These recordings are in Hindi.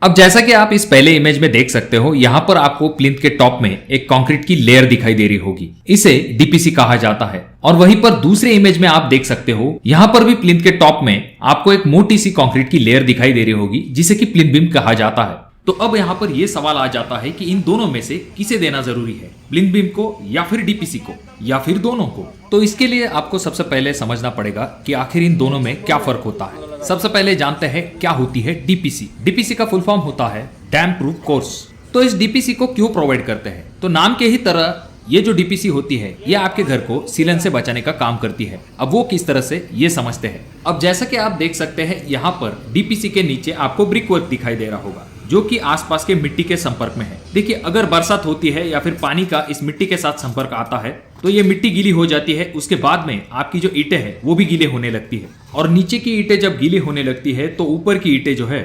अब जैसा कि आप इस पहले इमेज में देख सकते हो, यहाँ पर आपको प्लिंथ के टॉप में एक कंक्रीट की लेयर दिखाई दे रही होगी। इसे डीपीसी कहा जाता है। और वहीं पर दूसरे इमेज में आप देख सकते हो, यहाँ पर भी प्लिंथ के टॉप में आपको एक मोटी सी कंक्रीट की लेयर दिखाई दे रही होगी, जिसे कि प्लिंथ बीम कहा जाता है। तो अब यहाँ पर यह सवाल आ जाता है कि इन दोनों में से किसे देना जरूरी है, प्लिंथ बीम को या फिर डीपीसी को या फिर दोनों को। तो इसके लिए आपको सबसे पहले समझना पड़ेगा कि आखिर इन दोनों में क्या फर्क होता है। सबसे पहले जानते हैं क्या होती है डीपीसी। डीपीसी का फुल फॉर्म होता है डैम प्रूफ कोर्स। तो इस डीपीसी को क्यों प्रोवाइड करते हैं? तो नाम के ही तरह ये जो डीपीसी होती है, ये आपके घर को सीलन से बचाने का काम करती है। अब वो किस तरह से, ये समझते हैं। अब जैसा कि आप देख सकते हैं, यहाँ पर डीपीसी के नीचे आपको ब्रिक वर्क दिखाई दे रहा होगा, जो कि आसपास के मिट्टी के संपर्क में है। देखिए, अगर बरसात होती है या फिर पानी का इस मिट्टी के साथ संपर्क आता है तो ये मिट्टी गीली हो जाती है। उसके बाद में आपकी जो ईंटें हैं वो भी गीले होने लगती है, और नीचे की ईंटें जब गीली होने लगती है तो ऊपर की ईंटें जो है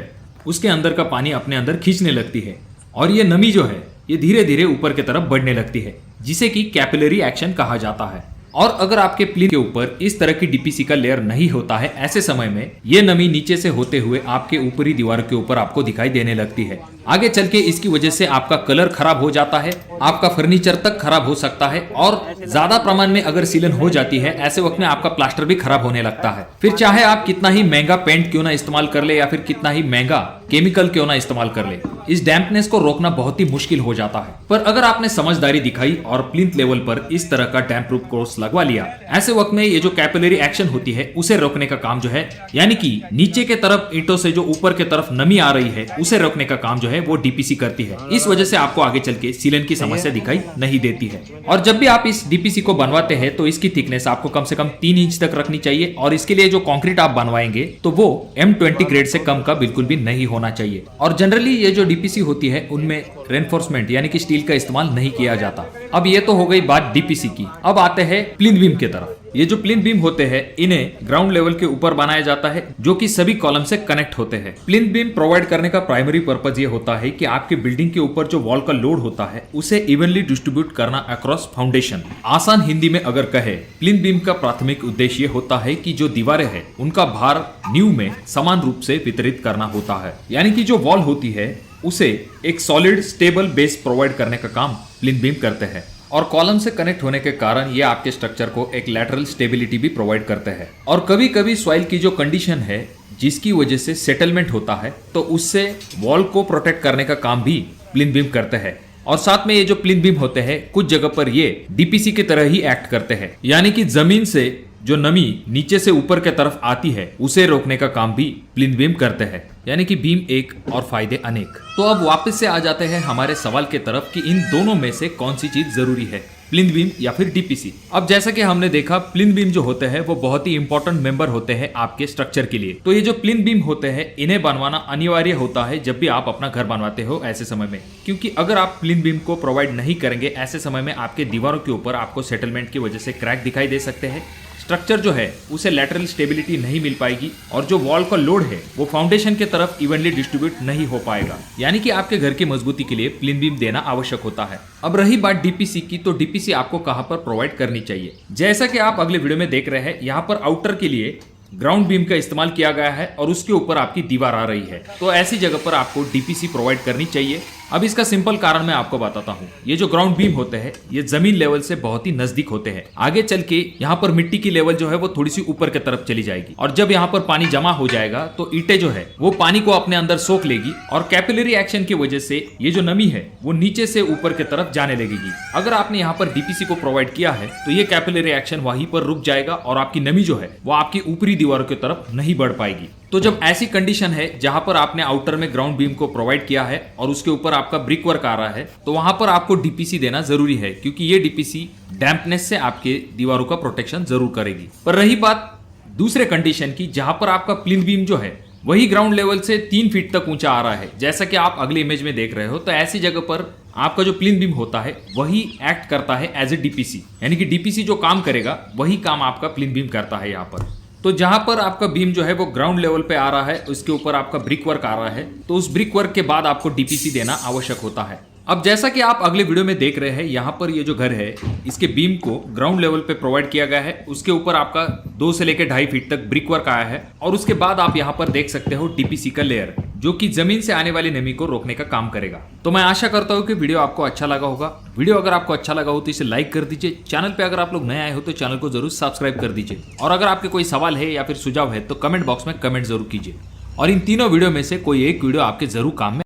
उसके अंदर का पानी अपने अंदर खींचने लगती है, और ये नमी जो है ये धीरे धीरे ऊपर की तरफ बढ़ने लगती है, जिसे कि कैपिलरी एक्शन कहा जाता है। और अगर आपके प्लिंथ के ऊपर इस तरह की डीपीसी का लेयर नहीं होता है, ऐसे समय में ये नमी नीचे से होते हुए आपके ऊपरी दीवार के ऊपर आपको दिखाई देने लगती है। आगे चल के इसकी वजह से आपका कलर खराब हो जाता है, आपका फर्नीचर तक खराब हो सकता है, और ज्यादा प्रमाण में अगर सीलन हो जाती है, ऐसे वक्त में आपका प्लास्टर भी खराब होने लगता है। फिर चाहे आप कितना ही महंगा पेंट क्यों ना इस्तेमाल कर ले या फिर कितना ही महंगा केमिकल क्यों ना इस्तेमाल कर ले, इस डैम्पनेस को रोकना बहुत ही मुश्किल हो जाता है। पर अगर आपने समझदारी दिखाई और प्लिंथ लेवल पर इस तरह का डैम्प प्रूफ कोर्स लगवा लिया, ऐसे वक्त में ये जो कैपिलरी एक्शन होती है उसे रोकने का काम जो है, यानी कि नीचे के तरफ ईंटों से जो ऊपर के तरफ नमी आ रही है उसे रोकने का काम जो है वो डीपीसी करती है। इस वजह से आपको आगे चल के सीलन की समस्या दिखाई नहीं देती है। और जब भी आप इस डीपीसी को बनवाते हैं तो इसकी थिकनेस आपको कम से कम 3 इंच तक रखनी चाहिए, और इसके लिए जो कंक्रीट आप बनवाएंगे तो वो M20 ग्रेड से कम का बिल्कुल भी नहीं होना चाहिए। और जनरली ये जो डीपीसी होती है उनमें रेनफोर्समेंट यानी कि स्टील का इस्तेमाल नहीं किया जाता। अब ये तो हो गई बात डीपीसी की। अब आते हैं प्लिंथ बीम की तरफ। ये जो प्लिंथ बीम होते हैं इन्हें ग्राउंड लेवल के ऊपर बनाया जाता है, जो कि सभी कॉलम से कनेक्ट होते हैं। प्लिंथ बीम प्रोवाइड करने का प्राइमरी पर्पज ये होता है कि आपके बिल्डिंग के ऊपर जो वॉल का लोड होता है उसे इवनली डिस्ट्रीब्यूट करना अक्रॉस फाउंडेशन। आसान हिंदी में अगर कहे, प्लिंथ बीम का प्राथमिक उद्देश्य होता है कि जो दीवारें हैं उनका भार नींव में समान रूप से वितरित करना होता है, यानी कि जो वॉल होती है उसे एक सॉलिड स्टेबल बेस प्रोवाइड करने का काम प्लिंथ बीम करते हैं। और कॉलम से कनेक्ट होने के कारण ये आपके स्ट्रक्चर को एक लैटरल स्टेबिलिटी भी प्रोवाइड करते हैं। और कभी कभी सॉइल की जो कंडीशन है जिसकी वजह से सेटलमेंट होता है, तो उससे वॉल को प्रोटेक्ट करने का काम भी प्लिंथ बीम करते हैं। और साथ में ये जो प्लिंथ बीम होते हैं कुछ जगह पर ये डीपीसी की तरह ही एक्ट करते हैं, यानी कि जमीन से जो नमी नीचे से ऊपर के तरफ आती है उसे रोकने का काम भी प्लिंथ बीम करते हैं। यानी कि बीम एक और फायदे अनेक। तो अब वापस से आ जाते हैं हमारे सवाल के तरफ कि इन दोनों में से कौन सी चीज जरूरी है, प्लिंथ बीम या फिर डीपीसी। अब जैसा कि हमने देखा, प्लिंथ बीम जो होते हैं वो बहुत ही इंपॉर्टेंट मेंबर होते हैं आपके स्ट्रक्चर के लिए। तो ये जो प्लिंथ बीम होते हैं इन्हें बनवाना अनिवार्य होता है जब भी आप अपना घर बनवाते हो ऐसे समय में, क्योंकि अगर आप प्लिंथ बीम को प्रोवाइड नहीं करेंगे ऐसे समय में आपके दीवारों के ऊपर आपको सेटलमेंट की वजह से क्रैक दिखाई दे सकते हैं। स्ट्रक्चर जो है उसे लैटरल स्टेबिलिटी नहीं मिल पाएगी, और जो वॉल का लोड है वो फाउंडेशन के तरफ इवनली डिस्ट्रीब्यूट नहीं हो पाएगा, यानी कि आपके घर की मजबूती के लिए प्लिंथ बीम देना आवश्यक होता है। अब रही बात डीपीसी की, तो डीपीसी आपको कहां पर प्रोवाइड करनी चाहिए। जैसा कि आप अगले वीडियो में देख रहे हैं, यहाँ पर आउटर के लिए ग्राउंड बीम का इस्तेमाल किया गया है और उसके ऊपर आपकी दीवार आ रही है, तो ऐसी जगह पर आपको डीपीसी प्रोवाइड करनी चाहिए। अब इसका सिंपल कारण मैं आपको बताता हूँ। ये जो ग्राउंड बीम होते हैं ये जमीन लेवल से बहुत ही नजदीक होते हैं। आगे चल के यहाँ पर मिट्टी की लेवल जो है वो थोड़ी सी ऊपर की तरफ चली जाएगी, और जब यहाँ पर पानी जमा हो जाएगा तो ईंटें जो है वो पानी को अपने अंदर सोख लेगी, और कैपिलरी एक्शन की वजह से ये जो नमी है वो नीचे से ऊपर की तरफ जाने लगेगी। अगर आपने यहाँ पर डीपीसी को प्रोवाइड किया है तो ये कैपिलरी एक्शन वहीं पर रुक जाएगा, और आपकी नमी जो है वो आपकी ऊपरी दीवारों की तरफ नहीं बढ़ पाएगी। तो जब ऐसी कंडीशन है जहां पर आपने आउटर में ग्राउंड बीम को प्रोवाइड किया है और उसके ऊपर आपका ब्रिक वर्क आ रहा है, तो वहां पर आपको डीपीसी देना जरूरी है, क्योंकि ये डीपीसी डैम्पनेस से आपके दीवारों का प्रोटेक्शन जरूर करेगी। पर रही बात दूसरे कंडीशन की, जहां पर आपका प्लिंथ बीम जो है वही ग्राउंड लेवल से 3 फीट तक ऊंचा आ रहा है, जैसा कि आप अगले इमेज में देख रहे हो, तो ऐसी जगह पर आपका जो प्लिंथ बीम होता है वही एक्ट करता है एज ए डीपीसी, यानी कि डीपीसी जो काम करेगा वही काम आपका प्लिंथ बीम करता है यहाँ पर। तो जहां पर आपका बीम जो है वो ग्राउंड लेवल पे आ रहा है, उसके ऊपर आपका ब्रिक वर्क आ रहा है, तो उस ब्रिक वर्क के बाद आपको डीपीसी देना आवश्यक होता है। अब जैसा कि आप अगले वीडियो में देख रहे हैं, यहाँ पर ये जो घर है इसके बीम को ग्राउंड लेवल पे प्रोवाइड किया गया है, उसके ऊपर आपका 2 से लेकर 2.5 फीट तक ब्रिक वर्क आया है, और उसके बाद आप यहाँ पर देख सकते हो डीपीसी का लेयर। जो कि जमीन से आने वाली नमी को रोकने का काम करेगा। तो मैं आशा करता हूँ कि वीडियो आपको अच्छा लगा होगा। वीडियो अगर आपको अच्छा लगा हो तो इसे लाइक कर दीजिए। चैनल पे अगर आप लोग नए आए हो तो चैनल को जरूर सब्सक्राइब कर दीजिए। और अगर आपके कोई सवाल है या फिर सुझाव है तो कमेंट बॉक्स में कमेंट जरूर कीजिए। और इन तीनों वीडियो में से कोई एक वीडियो आपके जरूर काम में